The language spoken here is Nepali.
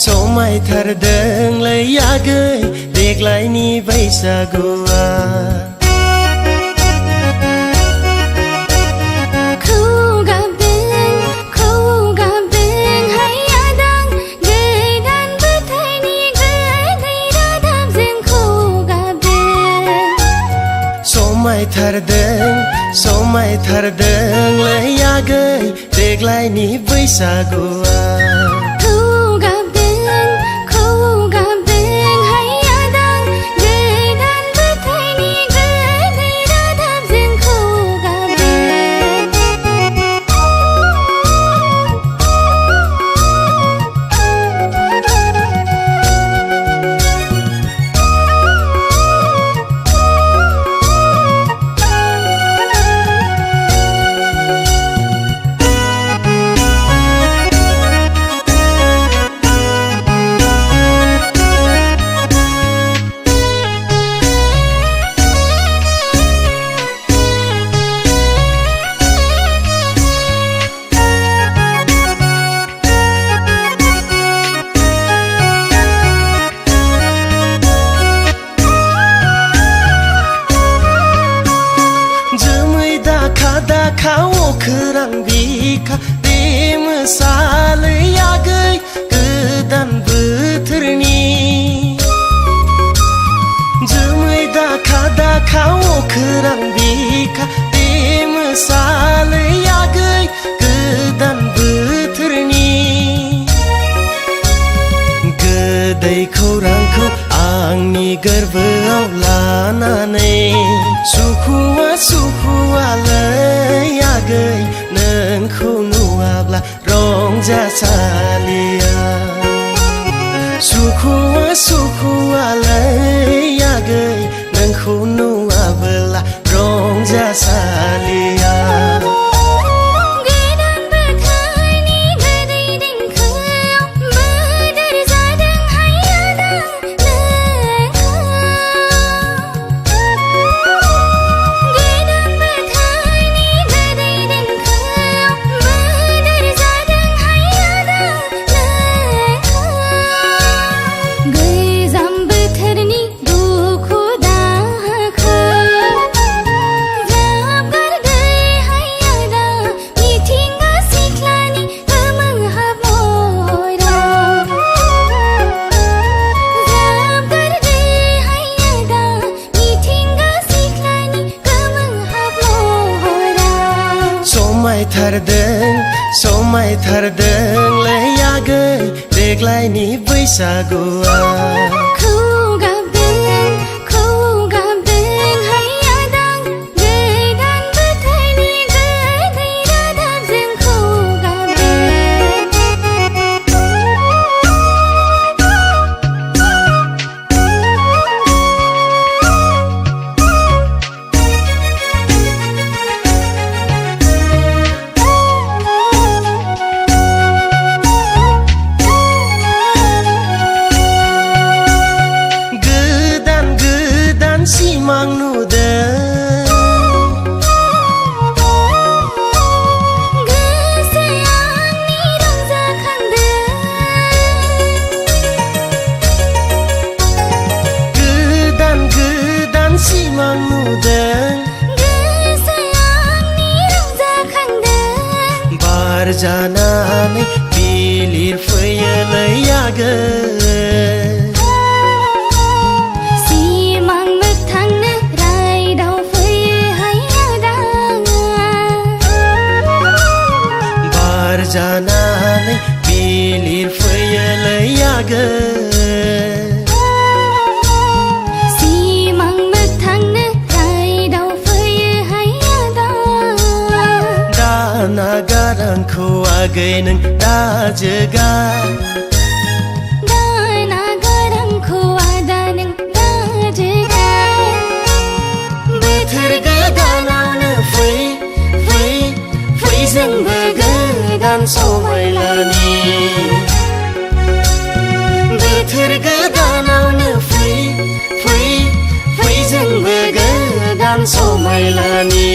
समायथारदोंलै आगै देग्लायनि बैसागुआ समायथारदोंलै आगै देग्लायनि बैसागुआ अखोरां बिखा बे मोसालै आगै गोदान बोथोरनि जोमै दाखा अखोरां बिखा बे मोसालै आगै गोदान बोथोरनि गोदै खौरांखौ आंनि गोरबोआव लानानै सुखुआलै आगै नोंखौ नुवाब्ला रंजासालिया सुखुआलै आगै नोंखौ नुवाब्ला रंजासालिया समायथारदोंलै आगै देग्लायनि बैसागुआ सिमां नुदों गोसोआ आंनि रंजाखांदों गोदान सिमां नुदों गोसोआ आंनि रंजाखांदों बार जानानै बिलिर फैयोलै आगै जानानै बिलिर फैयोलै आगै सिमां मोगथांनो रायदाव फैयोहाय आदा दाना गारांखौ आगै नों दाजोगा दाना गारांखौ आदा नों दाजोगा बोथोर गोदानावनो फै जोंबो गोदान समायलानि बोथोर गोदानावनो फै जोंबो गोदान समायलानि